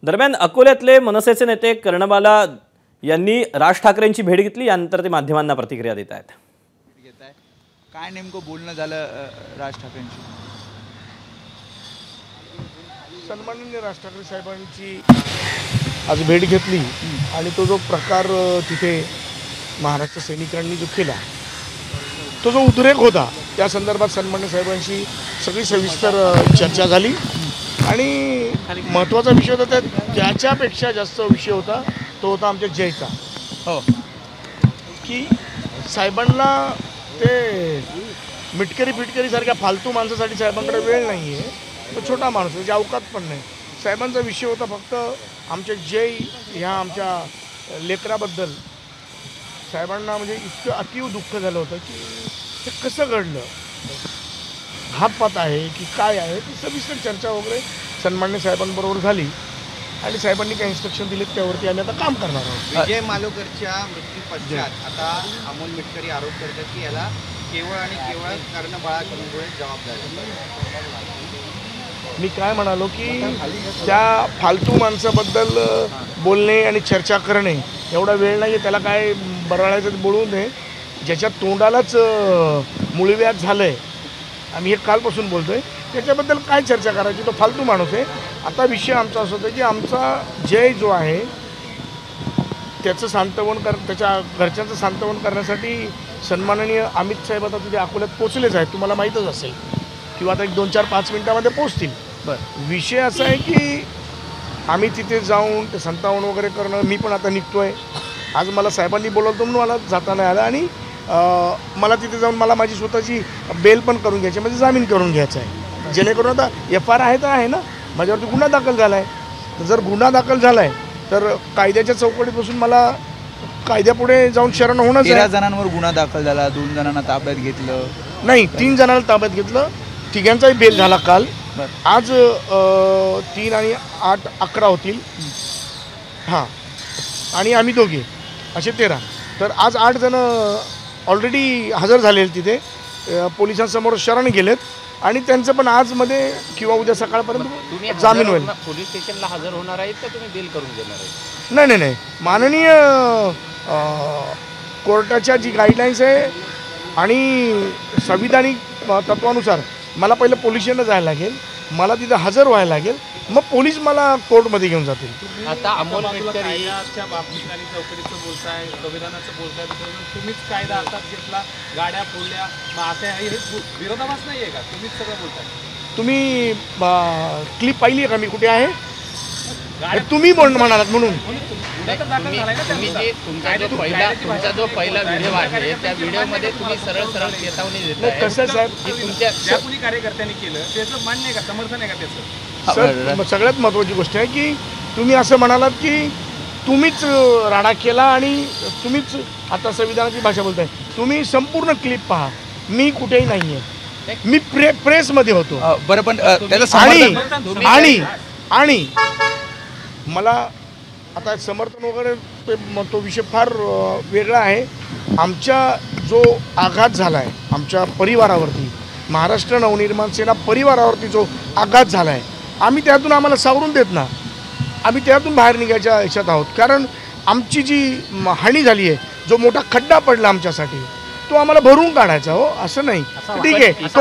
दरम्यान अकोल्यातले मनसेचे नेते कर्णबाला यांनी राज ठाकरेंची भेट घेतली, यानंतर ते माध्यमांना प्रतिक्रिया देत आहेत. काय नेमकं बोलणं झालं राज ठाकरेंशी? सन्माननीय राज ठाकरे साहेबांची आज भेट घेतली आणि तो जो प्रकार तिथे महाराष्ट्र सैनिकांनी जो केला, तो जो उद्रेक होता, त्या संदर्भात सन्माननीय साहेबांशी सगळी सविस्तर चर्चा झाली आणि महत्त्वाचा विषय होता, त्याच्यापेक्षा जास्त विषय होता तो होता आमच्या जयचा. हो, की साहेबांना ते मिटकरी सारख्या फालतू माणसासाठी साहेबांकडे वेळ नाही आहे. तो छोटा माणूस त्याची अवकात पण नाही. साहेबांचा विषय होता फक्त आमच्या जय ह्या आमच्या लेकराबद्दल. साहेबांना म्हणजे इतकं अतीव दुःख झालं होतं की ते कसं घडलं, घातपात आहे की काय आहे, ती सविस्तर चर्चा वगैरे सन्मान्य साहेबांबरोबर झाली आणि साहेबांनी काही इन्स्ट्रक्शन दिलेत त्यावरती आम्ही आता काम करणार आहोत. विजय मालोकरच्या मृत्यू पश्चात आता अमोल मिटकरी आरोप करतात की याला केवळ आणि केवळ कर्णबाळाकडून जबाबदार आहे. मी काय म्हणालो की त्या फालतू माणसाबद्दल बोलणे आणि चर्चा करणे एवढा वेळ नाही आहे. त्याला काय बराळायचं बोलू नये. ज्याच्या तोंडालाच मुळव्याध झालं आहे, आम्ही हे कालपासून बोलतो आहे, त्याच्याबद्दल काय चर्चा करायची? तो फालतू माणूस आहे. आता विषय आमचा असं होता की आमचा जय जो आहे त्याचं सांत्वन त्याच्या घरच्यांचं सांत्वन करण्यासाठी सन्माननीय अमित साहेब आता तिथे अकोल्यात पोचलेच आहेत, तुम्हाला माहीतच असेल, किंवा आता एक 2-4-5 मिनिटामध्ये पोचतील. बरं, विषय असा आहे की आम्ही तिथे जाऊन ते संतावन वगैरे करणं, मी पण आता निघतो आहे. आज मला साहेबांनी बोलवलं म्हणून मला जाता नाही आलं आणि मला तिथे जाऊन मला माझी स्वतःची बेल पण करून घ्यायची, म्हणजे जामीन करून घ्यायचा आहे, जेणेकरून आता FIR आहे तर आहे ना, माझ्यावरती गुन्हा दाखल झाला आहे. तर जर गुन्हा दाखल झाला आहे तर कायद्याच्या चौकटीत बसून मला कायद्यापुढे जाऊन शरण होणंच आहे. 13 जणांवर गुन्हा दाखल झाला, 2 जणांना ताब्यात घेतलं, नाही 3 जणांना ताब्यात घेतलं, तिघांचाही बेल झाला काल. आज 3 आणि 8 11 होतील, हां, आणि आम्ही दोघे असे 13. तर आज 8 जण ऑलरेडी हजर झालेले तिथे पोलिसांसमोर शरण गेलेत आणि त्यांचं पण आजमध्ये किंवा उद्या सकाळपर्यंत जामीन होईल. पोलीस स्टेशनला हजर होणार आहेत का तुम्ही बेल करून देणार आहे? नाही, माननीय कोर्टाच्या जी गाईडलाईन्स आहे आणि संविधानिक तत्वानुसार मला पहिलं पोलीस स्टेशनला जायला लागेल, मला तिथं हजर व्हायला लागेल, मग पोलीस मला कोर्टमध्ये घेऊन जातील. आता अमोल मिटकरी कायद्याच्या बाबतीत आणि चौकटीचं बोलताय, संविधानाचं बोलताय, तुम्हीच कायदा हातात घेतला, गाड्या फोडल्या, मग असं हे विरोधाभास नाही आहे का? तुम्हीच सगळं बोलताय. तुम्ही क्लिप पाहिली आहे का मी कुठे आहे? तुम्ही म्हणालात म्हणून तुम्ही जे तुमचा जो पहिला व्हिडिओ आहे त्या व्हिडिओमध्ये तुम्ही सरळ चेतावणी देताय. कसं साहेब, ज्या कुणी कार्यकर्त्यांनी केलं त्याचं मान्य आहे का, समर्थन आहे का त्याचं? सर, सगळ्यात महत्त्वाची गोष्ट आहे की तुम्ही असं म्हणालात की तुम्हीच राडा केला आणि तुम्हीच आता संविधानाची भाषा बोलताय. तुम्ही संपूर्ण क्लिप पहा, मी कुठेही नाही आहे, मी प्रेसमध्ये होतो. बरं, पण आणि मला आता समर्थन वगैरे तो विषय फार वेगळा आहे. आमच्या जो आघात झाला आहे आमच्या परिवारावरती, महाराष्ट्र नवनिर्माण सेना परिवारावरती जो आघात झाला आहे, आम्ही त्यातून आम्हाला सावरून देत ना, आम्ही त्यातून बाहेर निघायच्या ह्याच्यात आहोत. कारण आमची जी हानी झाली आहे, जो मोठा खड्डा पडला आमच्यासाठी, तो आम्हाला भरून काढायचा. हो, असं नाही. ठीक आहे, तो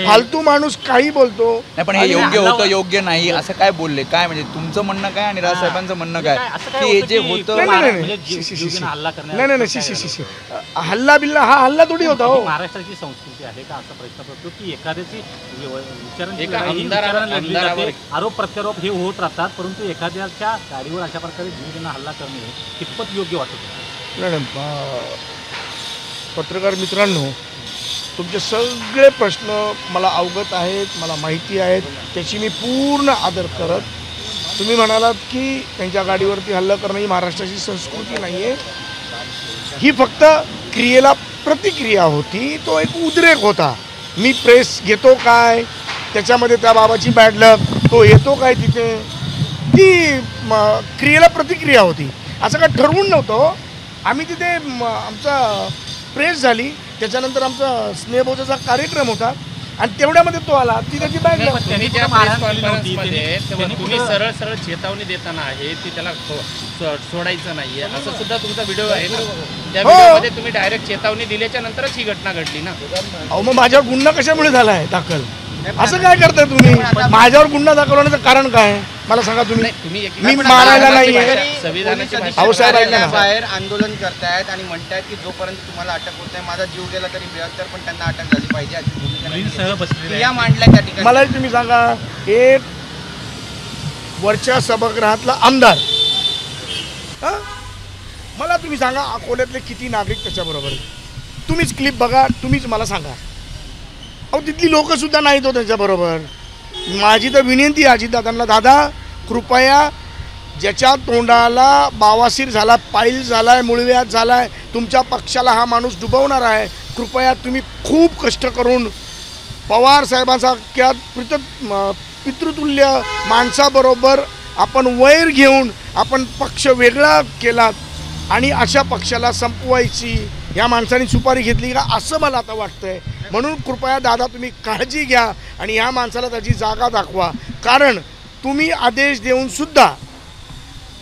फालतू माणूस काही बोलतो नाही, पण हे योग्य होतं योग्य नाही असं काय बोलले? काय म्हणजे तुमचं म्हणणं काय आणि राजसाहेबांचं म्हणणं काय की हे जे होतं? नाही, हल्ला बिल्ला हा हल्ला थोडी होता. हो, महाराष्ट्राची संस्कृती आहे का असा प्रश्न पडतो की एखाद्याची आमदारावर आरोप प्रत्यारोप हे होत राहतात, परंतु एखाद्याच्या गाडीवर अशा प्रकारे जीवजन हल्ला करणे कितपत योग्य वाटत? नाही, पत्रकार मित्रांनो, तुमचे सगळे प्रश्न मला अवगत आहेत, मला माहिती आहेत, त्याची मी पूर्ण आदर करत. तुम्ही म्हणालात की त्यांच्या गाडीवरती हल्ला करणं ही महाराष्ट्राची संस्कृती नाही आहे, ही फक्त क्रियेला प्रतिक्रिया होती, तो एक उद्रेक होता. मी प्रेस घेतो काय, त्याच्यामध्ये त्या बाबाची बॅड लक, तो येतो काय तिथे, ती क्रियेला प्रतिक्रिया होती. असं काय ठरवून नव्हतं. आम्ही तिथे आमचा प्रेस झाली, त्याच्यानंतर आमचा स्नेहभोजाचा कार्यक्रम होता आणि तेवढ्यामध्ये तो आला ती त्याची बॅग लावली. त्यांनी ज्या प्रेस कॉन्फरन्समध्ये तेव्हा तुम्ही सरळ सरळ चेतावणी देताना आहे की त्याला सोडायचं नाहीये असं सुद्धा तुमचा व्हिडिओ आहे ना. त्या व्हिडिओमध्ये तुम्ही डायरेक्ट चेतावणी दिल्याच्या नंतरच ही घटना घडली ना. अहो मग माझ्यावर गुन्हा कशामुळे झाला आहे दाखल? असं काय करताय तुम्ही? माझ्यावर गुन्हा दाखल होण्याचं कारण काय मला सांगा तुम्ही? मी मारायला नाहीये. संविधानाची अहो साहेब ऐका ना. बाहेर आंदोलन करतायत आणि म्हणतायत की जोपर्यंत तुम्हाला अटक होत नाही माझा जीव गेला तरी बेहत्तर पण त्यांना अटक झाली पाहिजे अशी भूमिका या मांडल्या त्या ठिकाणी. मला तुम्ही सांगा, एक वरच्या सभागृहातला आमदार हा? मला तुम्ही सांगा अकोल्यातले किती नागरिक त्याच्याबरोबर आहेत? तुम्हीच क्लिप बघा, तुम्हीच मला सांगा. अहो तिथली लोक सुद्धा नाहीत हो त्याच्याबरोबर. माझी तर विनंती आहे अजितदादांना, दादा कृपया ज्याच्या तोंडाला बावासीर झाला, पाईल झालाय, मुळव्याध झालाय, तुमच्या पक्षाला हा माणूस डुबवणार आहे, कृपया तुम्ही खूप कष्ट करून पवार साहेबांसारख्या पितृतुल्य माणसाबरोबर आपण वैर घेऊन आपण पक्ष वेगळा केलात आणि अशा पक्षाला संपवायची या माणसाने सुपारी घेतली का असं मला आता वाटतंय. म्हणून कृपया दादा तुम्ही काळजी घ्या आणि या माणसाला त्याची जागा दाखवा. कारण तुम्ही आदेश देऊन सुद्धा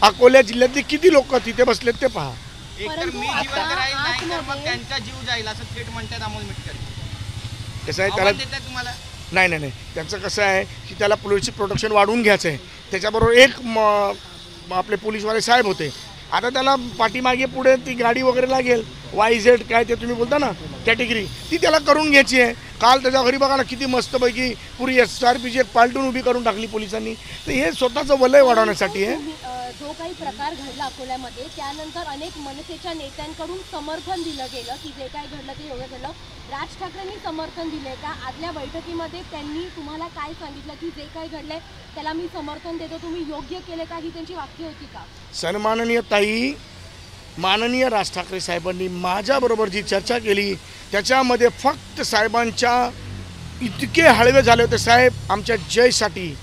अकोला जिल्ह्यातले किती लोक तिथे बसलेत ते पहा. एकतर मी जिवंत राहील नाही तर मग त्यांचा जीव जाईल असं थेट म्हणतात अमोल मिटकरी. कसं आहे त्याला देतात तुम्हाला नाही त्यांचं कसं आहे की त्याला पोलिसची प्रोटेक्शन वाढवून घ्यायचं आहे. त्याच्याबरोबर एक आपले पोलीसवाले साहेब होते. आता त्याला पाठीमागे पुढे ती गाडी वगैरे लागेल YZ काय ते तुम्ही बोलता ना कॅटेगरी ती त्याला करून घ्यायची आहे. काल त्याच्या घरी बघा ना किती मस्तपैकी पुरी SRPची एक पालटून उभी करून टाकली पोलिसांनी. तर हे स्वतःचं वलय वाढवण्यासाठी आहे. जो काही प्रकार घडला अकोल्यामध्ये त्यानंतर अनेक मनसेच्या नेत्यांकडून समर्थन दिलं गेलं की जे काय घडलं ते योग्य घडलं. राज ठाकरेंनी समर्थन दिले का? आदल्या बैठकीमध्ये त्यांनी तुम्हाला काय सांगितलं की जे काय घडलंय त्याला मी समर्थन देतो, तुम्ही योग्य केले का, ही त्यांची वाक्य होती का? सन्माननीय ताई, माननीय राज ठाकरे साहेबांनी माझ्याबरोबर जी चर्चा केली त्याच्यामध्ये फक्त साहेबांच्या इतके हळवे झाले होते. साहेब आमच्या जयसाठी,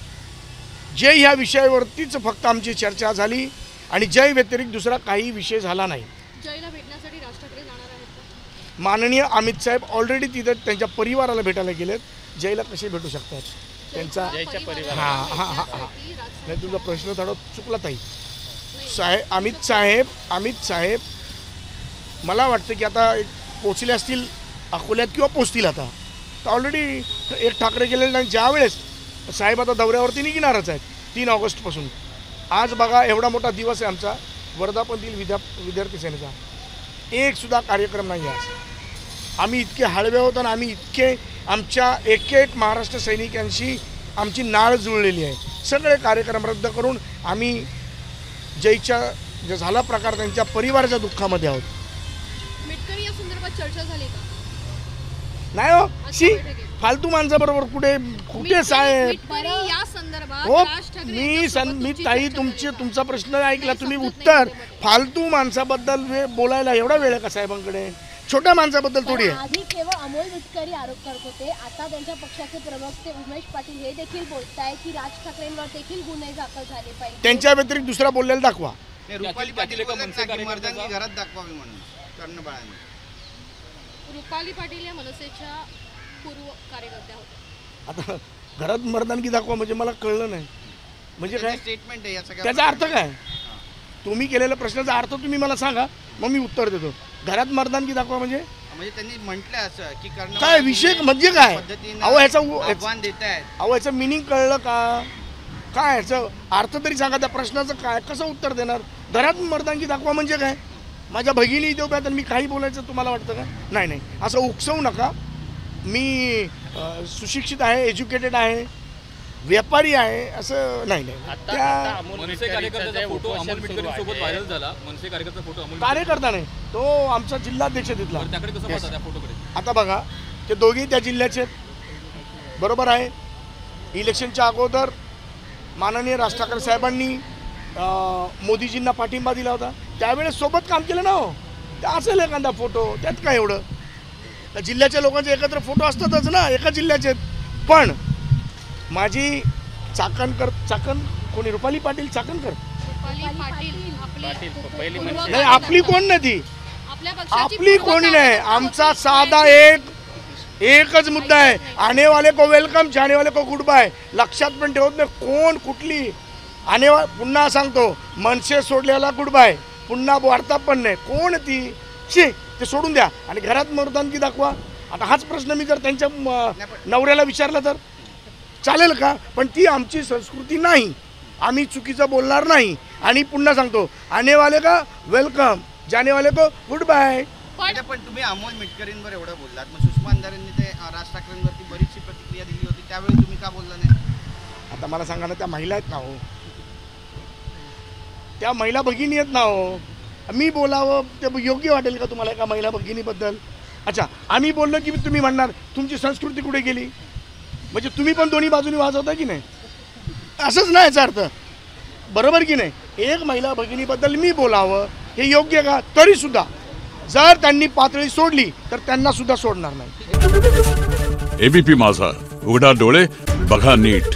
जय ह्या विषयावरतीच फक्त आमची चर्चा झाली आणि जय व्यतिरिक्त दुसरा काही विषय झाला नाही. जयला भेटण्यासाठी राज ठाकरे जाणार आहेत का? माननीय अमित साहेब ऑलरेडी तिथे त्यांच्या परिवाराला भेटायला गेलेत. जयला कसे भेटू शकतात? त्यांचा जयच्या परिवार नाही तुमचा प्रश्न थोडा चुकला ताई. अमित साहेब मला वाटतं की आता पोचले असतील अकोल्यात किंवा पोचतील आता. तर ऑलरेडी एक ठाकरे गेलेले आणि ज्यावेळेस साहेब आता दौऱ्यावरती निघणारच आहेत 3 ऑगस्टपासून. आज बघा एवढा मोठा दिवस आहे आमचा वर्धापन दिन विद्यार्थी सेनेचा. एक सुद्धा कार्यक्रम नाही आज. आम्ही इतके हळवे होतो आणि आम्ही इतके आमच्या एक महाराष्ट्र सैनिकांशी आमची नाळ जुळलेली आहे. सगळे कार्यक्रम रद्द करून आम्ही जयच्या जे झाला प्रकार त्यांच्या परिवाराच्या दुःखामध्ये आहोत. मिटकरी या संदर्भात चर्चा झाली का? नाही हो शी फालतू माणसाबरोबर कुठे साहेब या संदर्भात हो. राज ठाकरे मी ताई तुमचा प्रश्न ऐकला तुम्ही. उत्तर फालतू माणसाबद्दल बोलायला एवढा वेळ आहे का साहेबांकडे? छोट्या माणसाबद्दल थोडी आहे. आधी केवळ अमोल मिटकरी आरोप करत होते, आता त्यांच्या पक्षाचे प्रवक्ते उमेश पाटील हे देखील बोलताय की राज ठाकरेंवर देखील गुन्हे दाखल झाले पाहिजे. त्यांच्या व्यतिरिक्त दुसरा बोललेला दाखवा. रुपाली पाटील बोलतात की मर्दांगी घरात दाखवावी म्हणून कर्णबाळांनी. रुपाली पाटील या मनसेच्या पूर्व कार्यकर्त्या होत्या. आता घरात मर्दानगी दाखवा म्हणजे मला कळलं नाही. म्हणजे काय स्टेटमेंट आहे याचा त्याचा अर्थ काय? तुम्ही केलेल्या प्रश्नाचा अर्थ तुम्ही मला सांगा, मग मी उत्तर देतो. घरात मर्दानगी दाखवा म्हणजे त्यांनी म्हटलं असं की काय विषय म्हणजे काय? अहो आव्हान देत आहेत. अहो याचं मिनिंग कळलं का? काय याचं अर्थ तरी सांगा. त्या प्रश्नाचं काय कसं उत्तर देणार? घरात मर्दानगी दाखवा म्हणजे काय? माझ्या भगिनी देऊ का तर मी काही बोलायचं तुम्हाला वाटतं का? नाही असं उकसवू नका. मी सुशिक्षित आहे, एज्युकेटेड आहे, व्यापारी आहे असं नाही. कार्यकर्ता नाही तो आमचा जिल्हाध्यक्ष तिथला. आता बघा ते दोघी त्या जिल्ह्याचे बरोबर आहे. इलेक्शनच्या अगोदर माननीय राज ठाकरे साहेबांनी मोदीजींना पाठिंबा दिला होता. त्यावेळेस सोबत काम केलं ना हो. असेल एखादा फोटो त्यात काय एवढं. त्या जिल्ह्याच्या लोकांचे एकत्र फोटो असतातच ना एका जिल्ह्याचे. पण माझी चाकण कोणी रुपाली पाटील चाकणकर नाही आपली कोण नाही ती. आपली कोणी नाही. आमचा साधा एक एकच मुद्दा आहे, आने वाले को वेलकम, जाने वाले को गुड बाय. लक्षात पण ठेवत नाही कोण कुठली पुन्हा सांगतो, मनसे सोडलेला गुड बाय, पुन्हा वार्ता पण नाही. कोण ती शी, ते सोडून द्या आणि घरात मर्दानगी दाखवा. आता हाच प्रश्न मी जर त्यांच्या नवऱ्याला विचारला तर चालेल का? पण ती आमची संस्कृती नाही, आम्ही चुकीचं बोलणार नाही. आणि पुन्हा सांगतो, आने वाले का वेलकम, जाने वाले को गुड बाय. पण तुम्ही अमोल मिटकरींवर एवढं बोललात, मग सुषमा अंधारेंनी ते राज ठाकरेंवरती बरीचशी प्रतिक्रिया दिली होती, त्यावेळी तुम्ही का बोलला नाही? आता मला सांगा ना, त्या महिला आहेत ना हो, त्या महिला भगिनी आहेत ना हो, मी बोलावं ते योग्य वाटेल का तुम्हाला एका महिला भगिनीबद्दल? अच्छा, आम्ही बोललो की तुम्ही म्हणणार तुमची संस्कृती कुठे गेली? म्हणजे तुम्ही पण दोन्ही बाजूनी वाजवता की नाही? असंच नाही याचा अर्थ, बरोबर की नाही? एक महिला भगिनीबद्दल मी बोलावं हे योग्य का? तरीसुद्धा जर त्यांनी पातळी सोडली तर त्यांना सुद्धा सोडणार नाही. एबीपी माझा, उघडा डोळे बघा नीट.